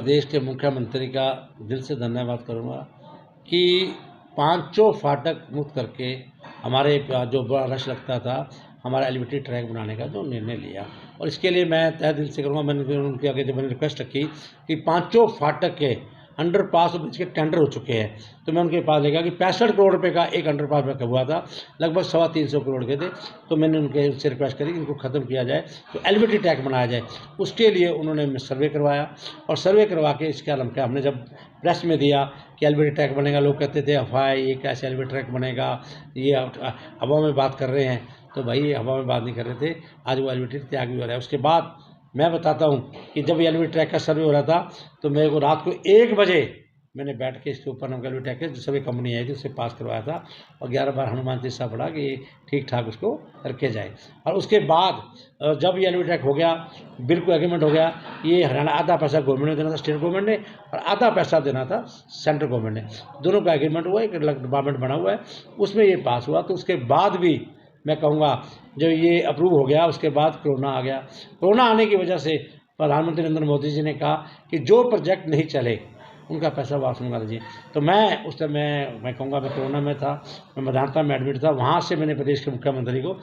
प्रदेश के मुख्यमंत्री का दिल से धन्यवाद करूँगा कि पांचों फाटक मुक्त करके हमारे जो बड़ा रश लगता था हमारा एलिवेटेड ट्रैक बनाने का जो निर्णय लिया, और इसके लिए मैं तहे दिल से करूँगा। मैंने उनके आगे जब मैंने रिक्वेस्ट रखी कि पांचों फाटक के अंडरपास और ब्रिज के टेंडर हो चुके हैं, तो मैं उनके पास लेगा कि 65 करोड़ रुपए का एक अंडरपास में हुआ था, लगभग 325 करोड़ के थे। तो मैंने उनसे रिक्वेस्ट करी कि इनको ख़त्म किया जाए, तो एलिवेटेड ट्रैक बनाया जाए। उसके लिए उन्होंने सर्वे करवाया, और सर्वे करवा के इसके आलम क्या हमने जब प्रेस में दिया कि एलिवेटेड ट्रैक बनेगा, लोग कहते थे अफवाह है, ये कैसे एलिवेटेड ट्रैक बनेगा, ये हवा में बात कर रहे हैं। तो भाई हवा में बात नहीं कर रहे थे, आज वो एलिवेटेड ट्रैक भी हो रहा है। उसके बाद मैं बताता हूँ कि जब एलिवेटेड ट्रैक का सर्वे हो रहा था तो मेरे को रात को 1 बजे मैंने बैठ के इसके ऊपर नमक एलिवेटेड ट्रैक के जो सभी कंपनी आई थी उससे पास करवाया था, और 11 बार हनुमान चालीसा पढ़ा कि ठीक ठाक उसको रखे जाए। और उसके बाद जब ये एलिवेटेड ट्रैक हो गया, बिल्कुल एग्रीमेंट हो गया, ये हरियाणा आधा पैसा गवर्नमेंट ने देना था, स्टेट गवर्नमेंट ने, और आधा पैसा देना था सेंट्रल गवर्नमेंट ने। दोनों का एग्रीमेंट हुआ, एक डिपार्टमेंट बना हुआ है, उसमें ये पास हुआ। तो उसके बाद भी मैं कहूँगा जब ये अप्रूव हो गया, उसके बाद कोरोना आ गया। कोरोना आने की वजह से प्रधानमंत्री नरेंद्र मोदी जी ने कहा कि जो प्रोजेक्ट नहीं चले उनका पैसा वापस मंगा लीजिए। तो मैं उस समय मैं कहूँगा मैं कोरोना में था, मैं मेदांता में एडमिट था। वहाँ से मैंने प्रदेश के मुख्यमंत्री को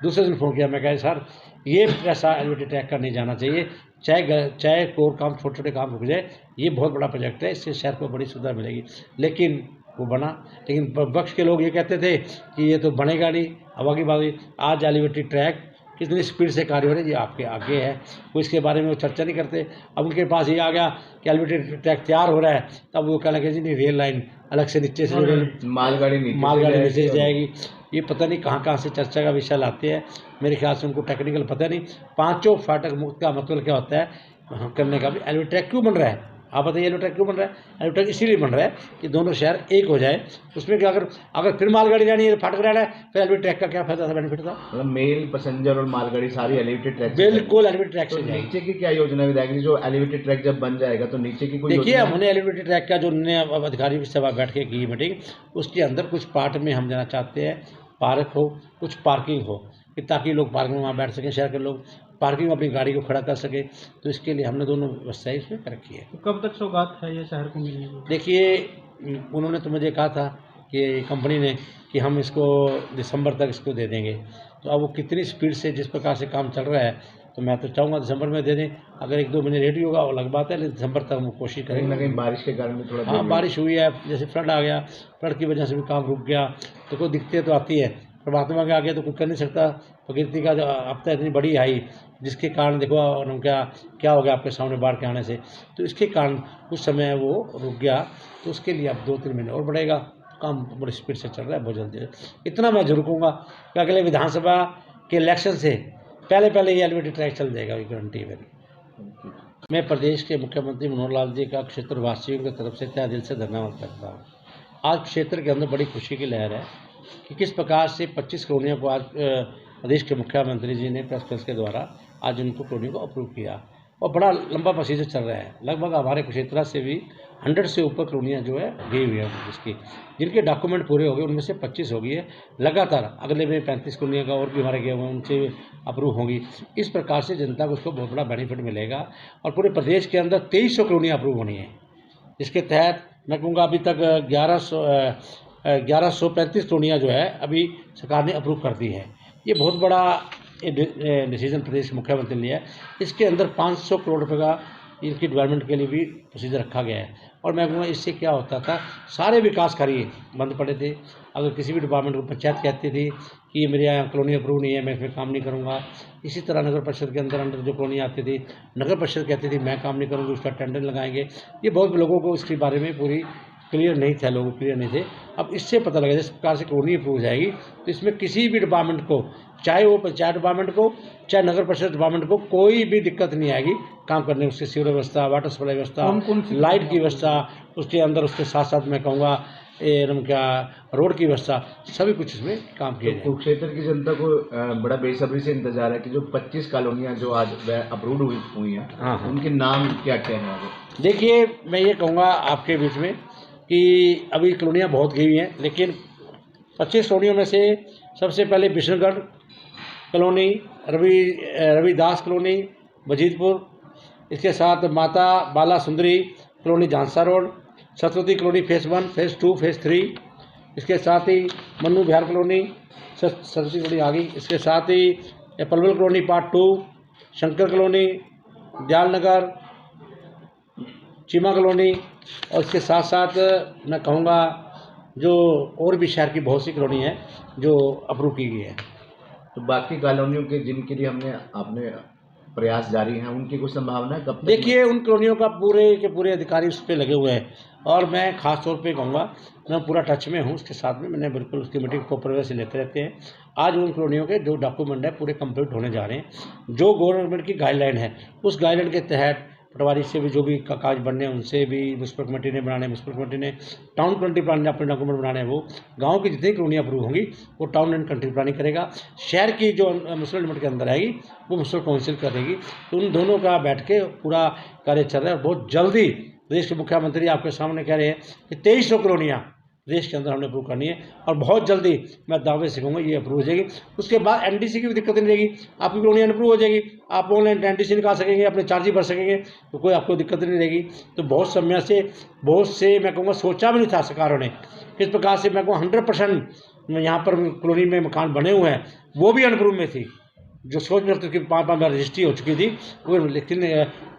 दूसरे दिन फ़ोन किया। मैं कहा सर ये पैसा एलिवेटेड ट्रैक का नहीं जाना चाहिए, चाहे कोर काम छोटे छोटे काम रुक जाए, ये बहुत बड़ा प्रोजेक्ट है, इससे शहर को बड़ी सुविधा मिलेगी। लेकिन वो बना, लेकिन विपक्ष के लोग ये कहते थे कि ये तो बनेगा नहीं, हवा की बात हुई। आज एलिवेटेड ट्रैक कितनी स्पीड से कार्य हो रहा है ये आपके आगे है, वो इसके बारे में वो चर्चा नहीं करते। अब उनके पास ये आ गया कि एलिवेटेड ट्रैक तैयार हो रहा है, तब वो कहने लगे जी नहीं रेल लाइन अलग से नीचे से मालगाड़ी नीचे जाएगी। ये पता नहीं कहाँ कहाँ से चर्चा का विषय लाते हैं, मेरे ख्याल से उनको टेक्निकल पता नहीं। पांचों फाटक मुक्त का मतलब क्या होता है करने का भी। एलिवेटेड ट्रैक क्यों बन रहा है आप बताइए? एलिवेटेड ट्रैक क्यों बन रहा है? एलिवेटेड ट्रैक इसीलिए बन रहा है कि दोनों शहर एक हो जाए। उसमें क्या अगर फिर मालगाड़ी जानी है, फाटक रहना है, फिर एलिवेटेड ट्रैक का क्या फायदा था, बेनिफिट था? मतलब मेल पैसेंजर और मालगाड़ी सारी एलिवेटेड ट्रैक बिल्कुल एलिवेटेड ट्रैक से जाएगी। नीचे की क्या योजना विधायक जो एलिवेटेड ट्रैक जब बन जाएगा तो नीचे की कोई देखिए हमने एलिवेटेड ट्रैक का जो अधिकारी की सभा बैठ के की मीटिंग, उसके अंदर कुछ पार्ट में हम जाना चाहते हैं पार्क हो, कुछ पार्किंग हो, कि ताकि लोग पार्किंग में वहाँ बैठ सकें, शहर के लोग पार्किंग में अपनी गाड़ी को खड़ा कर सके। तो इसके लिए हमने दोनों व्यवस्थाएं इसमें कर रखी है। तो कब तक सौगात है ये शहर को मिलने की? देखिए उन्होंने तो मुझे कहा था कि कंपनी ने कि हम इसको दिसंबर तक इसको दे देंगे। तो अब वो कितनी स्पीड से जिस प्रकार से काम चल रहा है, तो मैं तो चाहूँगा दिसंबर में दे दें। अगर 1-2 महीने लेट भी होगा वो अलग बात है, लेकिन दिसंबर तक हम कोशिश करेंगे। कहीं बारिश के कारण भी थोड़ा बारिश हुई है, जैसे फ्लड आ गया, फ्लड की वजह से भी काम रुक गया, तो कोई दिक्कतें तो आती है। परमात्मा के आगे तो कुछ कर नहीं सकता। प्रकृति का जो आपदा इतनी बड़ी आई जिसके कारण देखो क्या हो गया आपके सामने बाढ़ के आने से, तो इसके कारण कुछ समय वो रुक गया। तो उसके लिए अब 2-3 महीने और बढ़ेगा, काम बड़ी स्पीड से चल रहा है बहुत जल्दी। इतना मैं जरूर कहूँगा कि अगले विधानसभा के इलेक्शन से पहले ये एलिवेटेड ट्रैक चल जाएगा, ये गारंटी है मेरी। मैं प्रदेश के मुख्यमंत्री मनोहर लाल जी का क्षेत्रवासियों की तरफ से तहे दिल से धन्यवाद करता हूँ। आज क्षेत्र के अंदर बड़ी खुशी की लहर है कि किस प्रकार से 25 कॉलोनियों को आज प्रदेश के मुख्यमंत्री जी ने प्रेस के द्वारा आज उनको कॉलोनी को अप्रूव किया, और बड़ा लंबा प्रोसीजर चल रहा है। लगभग हमारे कुरुक्षेत्र से भी 100 से ऊपर कॉलोनियाँ जो है गई हुई है जिसकी जिनके डॉक्यूमेंट पूरे हो गए, उनमें से 25 हो गई है। लगातार अगले में 35 कॉलोनियों का और भी हमारे गए हुए हैं, उनसे अप्रूव होंगी। इस प्रकार से जनता को उसको बहुत बड़ा बेनिफिट मिलेगा, और पूरे प्रदेश के अंदर 2300 कॉलोनियाँ अप्रूव होनी है, जिसके तहत मैं कहूँगा अभी तक 1135 कॉलोनियाँ जो है अभी सरकार ने अप्रूव कर दी है। ये बहुत बड़ा डिसीजन प्रदेश के मुख्यमंत्री ने लिया है। इसके अंदर 500 करोड़ रुपये का इनकी डेवलपमेंट के लिए भी प्रोसीजर रखा गया है। और मैं कहूँगा इससे क्या होता था, सारे विकास कार्य बंद पड़े थे। अगर किसी भी डिपार्टमेंट को पंचायत कहती थी कि मेरे यहाँ कॉलोनी अप्रूव नहीं है, मैं इसमें काम नहीं करूँगा। इसी तरह नगर परिषद के अंदर जो कॉलोनी आती थी, नगर परिषद कहती थी मैं काम नहीं करूँगी, उसका टेंडर लगाएंगे। ये बहुत लोगों को इसके बारे में पूरी क्लियर नहीं था, लोग क्लियर नहीं थे। अब इससे पता लगा जिस प्रकार से कॉलोनी अप्रूव हो जाएगी तो इसमें किसी भी डिपार्टमेंट को, चाहे वो पंचायत डिपार्टमेंट को, चाहे नगर परिषद डिपार्टमेंट को, कोई भी दिक्कत नहीं आएगी काम करने में। उसकी सीवर व्यवस्था, वाटर सप्लाई व्यवस्था, लाइट की व्यवस्था, उसके अंदर उसके साथ साथ मैं कहूँगा क्या रोड की व्यवस्था, सभी कुछ इसमें काम किया जाए। कुरुक्षेत्र की जनता को बड़ा बेसब्री से इंतजार है कि जो 25 कॉलोनियाँ जो आज अप्रूव हुई हैं, हाँ, उनके नाम क्या क्या हैं? देखिए मैं ये कहूँगा आपके बीच में कि अभी कॉलोनियाँ बहुत गई हैं, लेकिन 25 कॉलोनियों में से सबसे पहले बिशनगढ़ कॉलोनी, रविदास कॉलोनी, वजीदपुर, इसके साथ Mata Bala Sundari colony Jhansa road, Saraswati colony phase 1, phase 2, phase 3। इसके साथ ही मन्नू बिहार कॉलोनी, सरस्वती कॉलोनी आ गई। इसके साथ ही Palwal colony part 2, Shankar colony, Dayal Nagar, Cheema colony, और इसके साथ साथ मैं कहूँगा जो और भी शहर की बहुत सी कॉलोनी है जो अप्रूव की गई है। तो बाकी कॉलोनियों के जिनके लिए आपने प्रयास जारी हैं, उनकी कुछ संभावना है कब तक? देखिए, उन कॉलोनियों का पूरे के पूरे अधिकारी उस पर लगे हुए हैं और मैं ख़ास तौर पे कहूँगा मैं पूरा टच में हूँ उसके साथ में। मैंने बिल्कुल उसकी मीटिंग प्रॉपर से लेते रहते हैं। आज उन कॉलोनियों के जो डॉक्यूमेंट है पूरे कंप्लीट होने जा रहे हैं। जो गवर्नमेंट की गाइडलाइन है उस गाइडलाइन के तहत पटवारी से भी जो भी कागज बनने हैं उनसे भी म्युनिसिपल कमेटी ने बनाने, म्युनिसिपल कमेटी ने टाउन कंट्री प्लान अपने डॉक्यूमेंट बनाने हैं। वो गांव की जितनी कॉलोनियाँ अप्रूव होंगी वो टाउन एंड कंट्री प्लानिंग करेगा। शहर की जो म्युनिसिपल लिमिट के अंदर आएगी वो म्युनिसिपल काउंसिल करेगी। तो उन दोनों का बैठ के पूरा कार्य चल रहा है और बहुत जल्दी प्रदेश के मुख्यमंत्री आपके सामने कह रहे हैं कि 2300 कॉलोनियाँ देश के अंदर हमने अप्रूव करनी है और बहुत जल्दी मैं दावे से कहूँगा ये अप्रूव हो जाएगी। उसके बाद एनडीसी की भी दिक्कत नहीं रहेगी, आपकी कॉलोनी अप्रूव हो जाएगी, आप ऑनलाइन एनडीसी निकाल सकेंगे, अपने चार्ज ही भर सकेंगे, तो कोई आपको दिक्कत नहीं रहेगी। तो बहुत समय से मैं कहूँगा सोचा भी नहीं था सरकारों ने किस प्रकार से मैं कहूँ 100% यहाँ पर कॉलोनी में मकान बने हुए हैं वो भी अनअप्रूव में थी, जो सोच में उसकी 5 बार रजिस्ट्री हो चुकी थी वो, लेकिन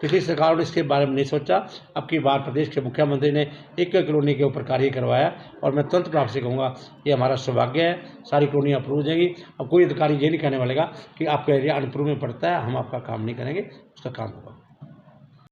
पिछली सरकारों ने इसके बारे में नहीं सोचा। अब की बार प्रदेश के मुख्यमंत्री ने एक कॉलोनी के ऊपर कार्य करवाया और मैं तुरंत प्रभाव से कहूँगा ये हमारा सौभाग्य है, सारी कॉलोनी अप्रूव हो जाएगी। अब कोई अधिकारी ये नहीं कहने वालेगा कि आपका एरिया अनअप्रूव में पड़ता है, हम आपका काम नहीं करेंगे, उसका काम होगा।